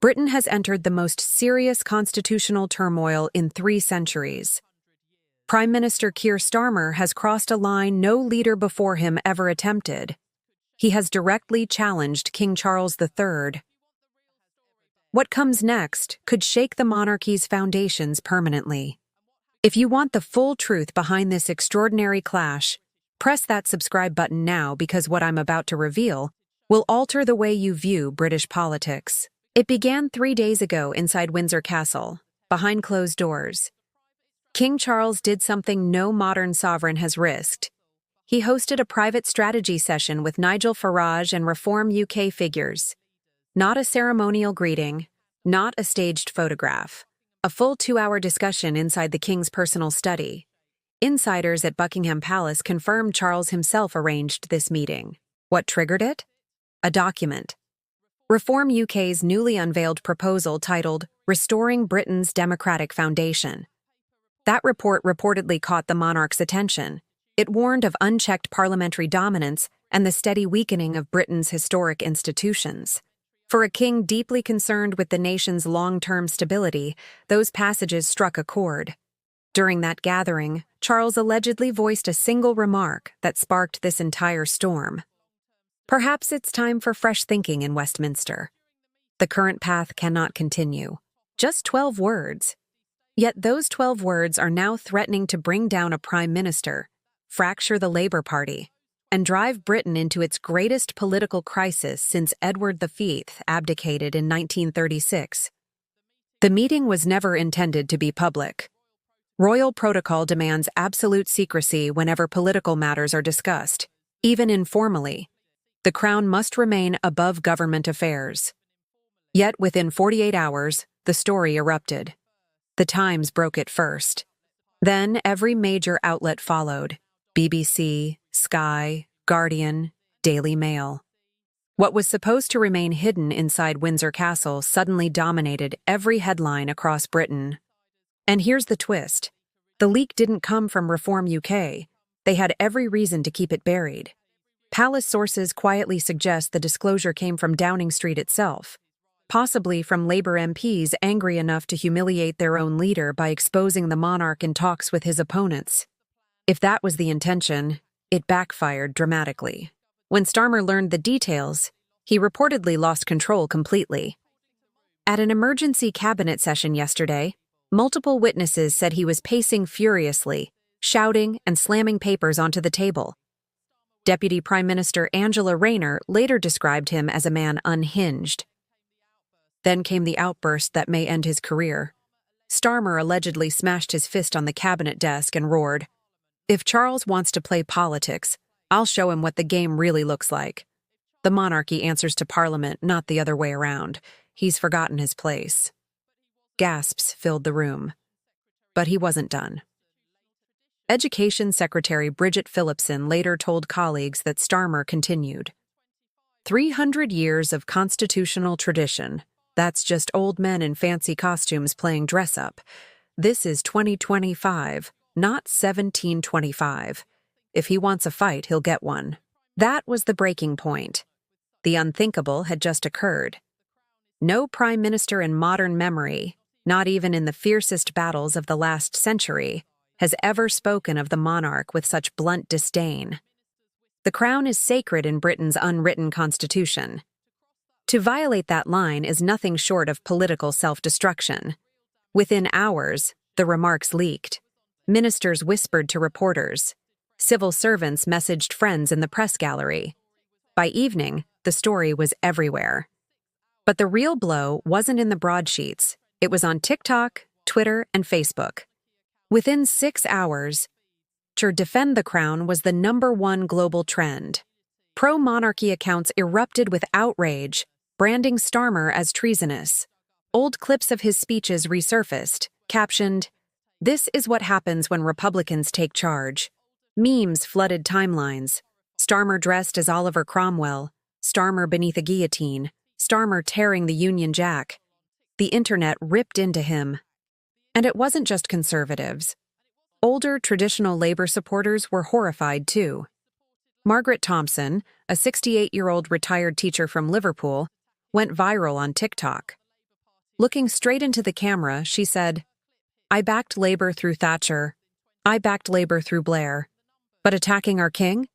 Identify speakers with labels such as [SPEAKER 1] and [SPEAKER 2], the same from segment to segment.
[SPEAKER 1] Britain has entered the most serious constitutional turmoil in 3 centuries. Prime Minister Keir Starmer has crossed a line no leader before him ever attempted. He has directly challenged King Charles III. What comes next could shake the monarchy's foundations permanently. If you want the full truth behind this extraordinary clash, press that subscribe button now, because what I'm about to reveal will alter the way you view British politics. It began 3 days ago inside Windsor Castle, behind closed doors. King Charles did something no modern sovereign has risked. He hosted a private strategy session with Nigel Farage and Reform UK figures. Not a ceremonial greeting, not a staged photograph. A full 2-hour discussion inside the King's personal study. Insiders at Buckingham Palace confirmed Charles himself arranged this meeting. What triggered it? A document. Reform UK's newly unveiled proposal titled Restoring Britain's Democratic Foundation. That report reportedly caught the monarch's attention. It warned of unchecked parliamentary dominance and the steady weakening of Britain's historic institutions. For a king deeply concerned with the nation's long-term stability, those passages struck a chord. During that gathering, Charles allegedly voiced a single remark that sparked this entire storm. Perhaps it's time for fresh thinking in Westminster. The current path cannot continue. Just 12 words. Yet those 12 words are now threatening to bring down a prime minister, fracture the Labour Party, and drive Britain into its greatest political crisis since Edward V abdicated in 1936. The meeting was never intended to be public. Royal protocol demands absolute secrecy whenever political matters are discussed, even informally. The Crown must remain above government affairs. Yet within 48 hours, the story erupted. The Times broke it first. Then every major outlet followed: BBC, Sky, Guardian, Daily Mail. What was supposed to remain hidden inside Windsor Castle suddenly dominated every headline across Britain. And here's the twist. The leak didn't come from Reform UK. They had every reason to keep it buried. Palace sources quietly suggest the disclosure came from Downing Street itself, possibly from Labour MPs angry enough to humiliate their own leader by exposing the monarch in talks with his opponents. If that was the intention, it backfired dramatically. When Starmer learned the details, he reportedly lost control completely. At an emergency cabinet session yesterday, multiple witnesses said he was pacing furiously, shouting and slamming papers onto the table. Deputy Prime Minister Angela Rayner later described him as a man unhinged. Then came the outburst that may end his career. Starmer allegedly smashed his fist on the cabinet desk and roared, "If Charles wants to play politics, I'll show him what the game really looks like. The monarchy answers to Parliament, not the other way around. He's forgotten his place." Gasps filled the room. But he wasn't done. Education Secretary Bridget Phillipson later told colleagues that Starmer continued, 300 years of constitutional tradition. That's just old men in fancy costumes playing dress-up. This is 2025, not 1725. If he wants a fight, he'll get one." That was the breaking point. The unthinkable had just occurred. No prime minister in modern memory, not even in the fiercest battles of the last century, has ever spoken of the monarch with such blunt disdain. The crown is sacred in Britain's unwritten constitution. To violate that line is nothing short of political self-destruction. Within hours, the remarks leaked. Ministers whispered to reporters. Civil servants messaged friends in the press gallery. By evening, the story was everywhere. But the real blow wasn't in the broadsheets. It was on TikTok, Twitter, and Facebook. Within 6 hours, defend the crown was the #1 global trend. Pro-monarchy accounts erupted with outrage, branding Starmer as treasonous. Old clips of his speeches resurfaced, captioned, "This is what happens when Republicans take charge." Memes flooded timelines. Starmer dressed as Oliver Cromwell, Starmer beneath a guillotine, Starmer tearing the Union Jack. The internet ripped into him. And it wasn't just conservatives. Older, traditional Labour supporters were horrified too. Margaret Thompson, a 68-year-old retired teacher from Liverpool, went viral on TikTok. Looking straight into the camera, she said, "I backed Labour through Thatcher. I backed Labour through Blair. But attacking our king?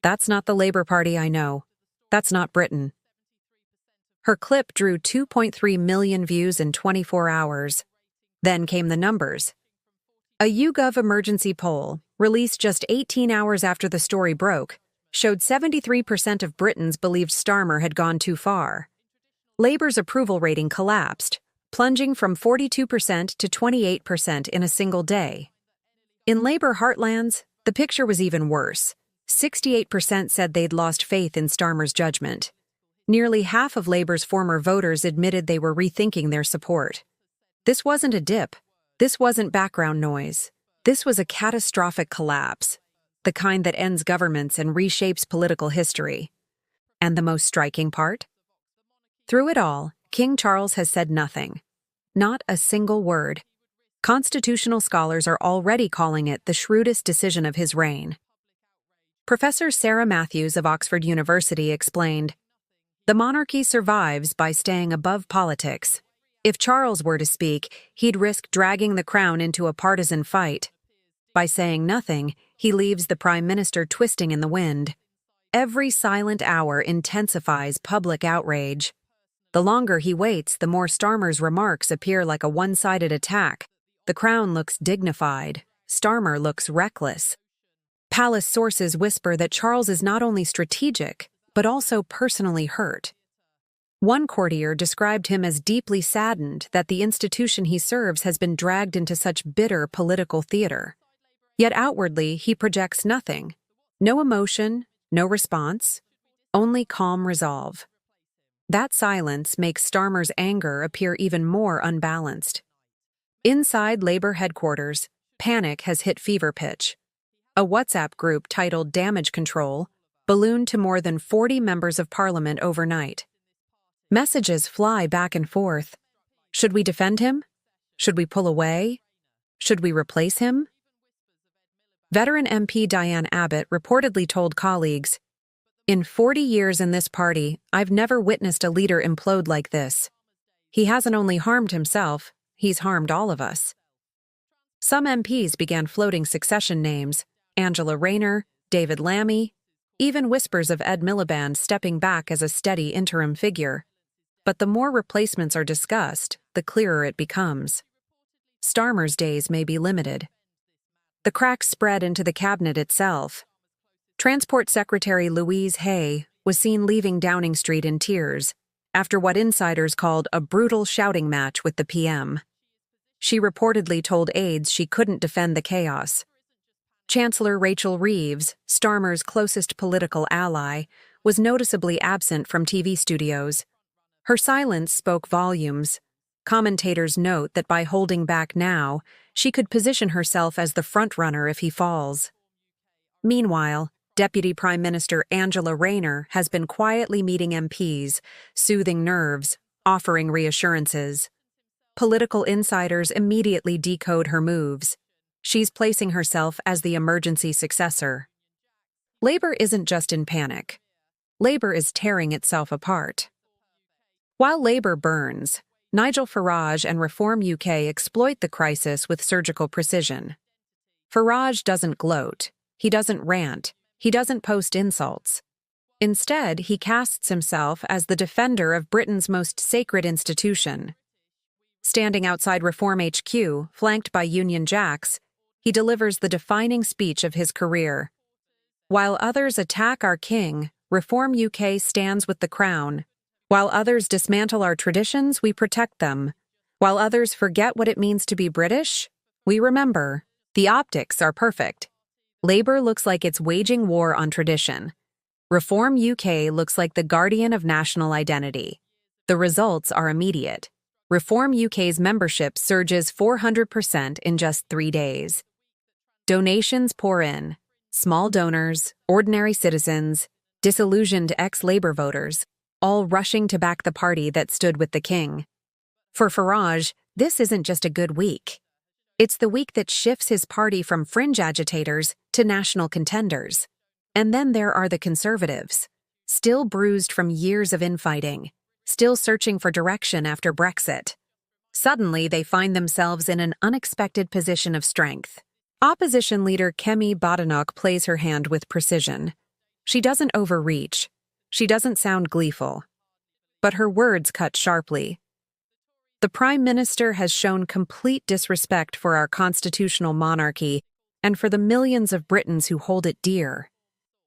[SPEAKER 1] That's not the Labour Party I know. That's not Britain." Her clip drew 2.3 million views in 24 hours. Then came the numbers. A YouGov emergency poll, released just 18 hours after the story broke, showed 73% of Britons believed Starmer had gone too far. Labour's approval rating collapsed, plunging from 42% to 28% in a single day. In Labour heartlands, the picture was even worse. 68% said they'd lost faith in Starmer's judgment. Nearly half of Labour's former voters admitted they were rethinking their support. This wasn't a dip. This wasn't background noise. This was a catastrophic collapse, the kind that ends governments and reshapes political history. And the most striking part? Through it all, King Charles has said nothing. Not a single word. Constitutional scholars are already calling it the shrewdest decision of his reign. Professor Sarah Matthews of Oxford University explained, "The monarchy survives by staying above politics. If Charles were to speak, he'd risk dragging the crown into a partisan fight. By saying nothing, he leaves the Prime Minister twisting in the wind. Every silent hour intensifies public outrage. The longer he waits, the more Starmer's remarks appear like a one-sided attack. The Crown looks dignified. Starmer looks reckless. Palace sources whisper that Charles is not only strategic, but also personally hurt. One courtier described him as deeply saddened that the institution he serves has been dragged into such bitter political theater. Yet outwardly, he projects nothing. No emotion, no response, only calm resolve. That silence makes Starmer's anger appear even more unbalanced. Inside Labour headquarters, panic has hit fever pitch. A WhatsApp group titled Damage Control ballooned to more than 40 members of Parliament overnight. Messages fly back and forth. Should we defend him? Should we pull away? Should we replace him? Veteran MP Diane Abbott reportedly told colleagues, "In 40 years in this party, I've never witnessed a leader implode like this. He hasn't only harmed himself, he's harmed all of us." Some MPs began floating succession names: Angela Rayner, David Lammy, even whispers of Ed Miliband stepping back as a steady interim figure. But the more replacements are discussed, the clearer it becomes. Starmer's days may be limited. The cracks spread into the cabinet itself. Transport Secretary Louise Hay was seen leaving Downing Street in tears after what insiders called a brutal shouting match with the PM. She reportedly told aides she couldn't defend the chaos. Chancellor Rachel Reeves, Starmer's closest political ally, was noticeably absent from TV studios. Her silence spoke volumes. Commentators note that by holding back now, she could position herself as the frontrunner if he falls. Meanwhile, Deputy Prime Minister Angela Rayner has been quietly meeting MPs, soothing nerves, offering reassurances. Political insiders immediately decode her moves. She's placing herself as the emergency successor. Labour isn't just in panic. Labour is tearing itself apart. While Labour burns, Nigel Farage and Reform UK exploit the crisis with surgical precision. Farage doesn't gloat, he doesn't rant, he doesn't post insults. Instead, he casts himself as the defender of Britain's most sacred institution. Standing outside Reform HQ, flanked by Union Jacks, he delivers the defining speech of his career. "While others attack our king, Reform UK stands with the Crown. While others dismantle our traditions, we protect them. While others forget what it means to be British, we remember. The optics are perfect. Labour looks like it's waging war on tradition. Reform UK looks like the guardian of national identity. The results are immediate. Reform UK's membership surges 400% in just 3 days. Donations pour in. Small donors, ordinary citizens, disillusioned ex-Labour voters, all rushing to back the party that stood with the king. For Farage, this isn't just a good week. It's the week that shifts his party from fringe agitators to national contenders. And then there are the Conservatives, still bruised from years of infighting, still searching for direction after Brexit. Suddenly, they find themselves in an unexpected position of strength. Opposition leader Kemi Badenoch plays her hand with precision. She doesn't overreach. She doesn't sound gleeful. But her words cut sharply. The Prime Minister has shown complete disrespect for our constitutional monarchy and for the millions of Britons who hold it dear.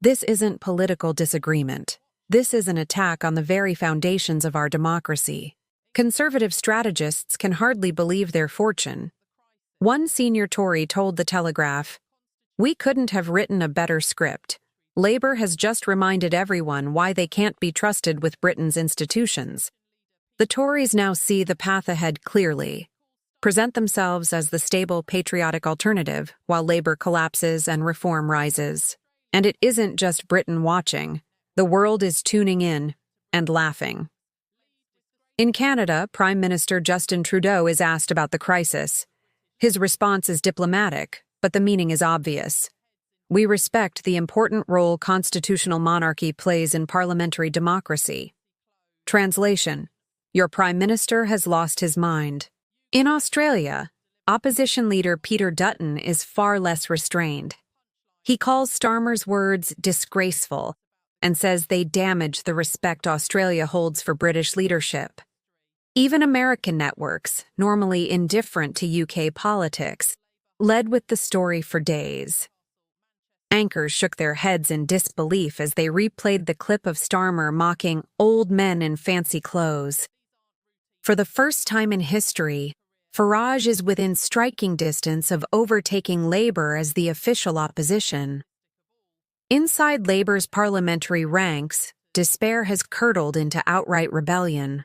[SPEAKER 1] This isn't political disagreement. This is an attack on the very foundations of our democracy. Conservative strategists can hardly believe their fortune. One senior Tory told The Telegraph, "We couldn't have written a better script. Labour has just reminded everyone why they can't be trusted with Britain's institutions." The Tories now see the path ahead clearly, present themselves as the stable, patriotic alternative while Labour collapses and reform rises. And it isn't just Britain watching. The world is tuning in and laughing. In Canada, Prime Minister Justin Trudeau is asked about the crisis. His response is diplomatic, but the meaning is obvious. We respect the important role constitutional monarchy plays in parliamentary democracy. Translation: Your Prime Minister has lost his mind. In Australia, opposition leader Peter Dutton is far less restrained. He calls Starmer's words disgraceful and says they damage the respect Australia holds for British leadership. Even American networks, normally indifferent to UK politics, led with the story for days. Anchors shook their heads in disbelief as they replayed the clip of Starmer mocking old men in fancy clothes. For the first time in history, Farage is within striking distance of overtaking Labour as the official opposition. Inside Labour's parliamentary ranks, despair has curdled into outright rebellion.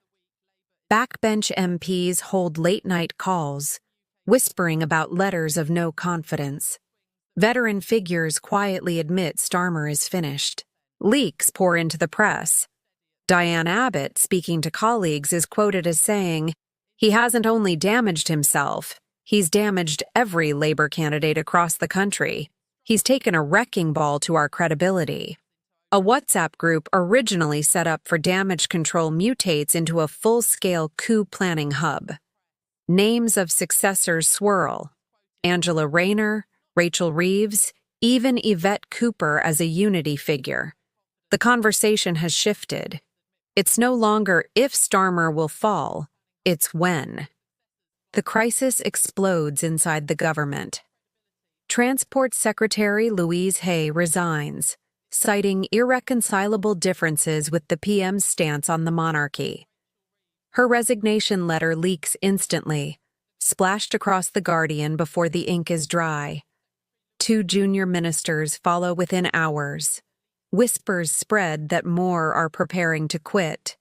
[SPEAKER 1] Backbench MPs hold late-night calls, whispering about letters of no confidence. Veteran figures quietly admit Starmer is finished. Leaks pour into the press. Diane Abbott, speaking to colleagues, is quoted as saying, "He hasn't only damaged himself, he's damaged every Labour candidate across the country. He's taken a wrecking ball to our credibility." A WhatsApp group originally set up for damage control mutates into a full-scale coup planning hub. Names of successors swirl. Angela Rayner, Rachel Reeves, even Yvette Cooper as a unity figure. The conversation has shifted. It's no longer if Starmer will fall, it's when. The crisis explodes inside the government. Transport Secretary Louise Hay resigns, citing irreconcilable differences with the PM's stance on the monarchy. Her resignation letter leaks instantly, splashed across The Guardian before the ink is dry. 2 junior ministers follow within hours. Whispers spread that more are preparing to quit.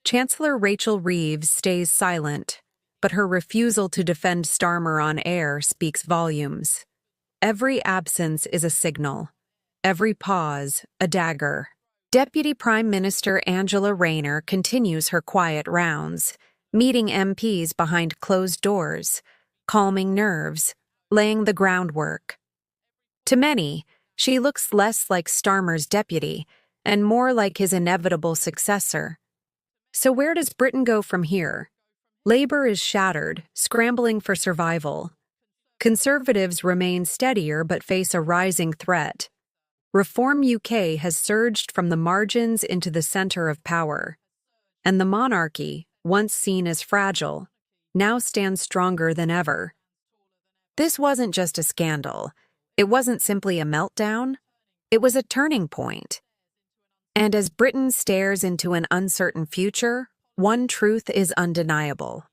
[SPEAKER 1] Chancellor Rachel Reeves stays silent, but her refusal to defend Starmer on air speaks volumes. Every absence is a signal. Every pause, a dagger. Deputy Prime Minister Angela Rayner continues her quiet rounds, meeting MPs behind closed doors, calming nerves, laying the groundwork. To many, she looks less like Starmer's deputy and more like his inevitable successor. So where does Britain go from here? Labour is shattered, scrambling for survival. Conservatives remain steadier but face a rising threat. Reform UK has surged from the margins into the centre of power. And the monarchy, once seen as fragile, now stands stronger than ever. This wasn't just a scandal. It wasn't simply a meltdown. It was a turning point. And as Britain stares into an uncertain future, one truth is undeniable.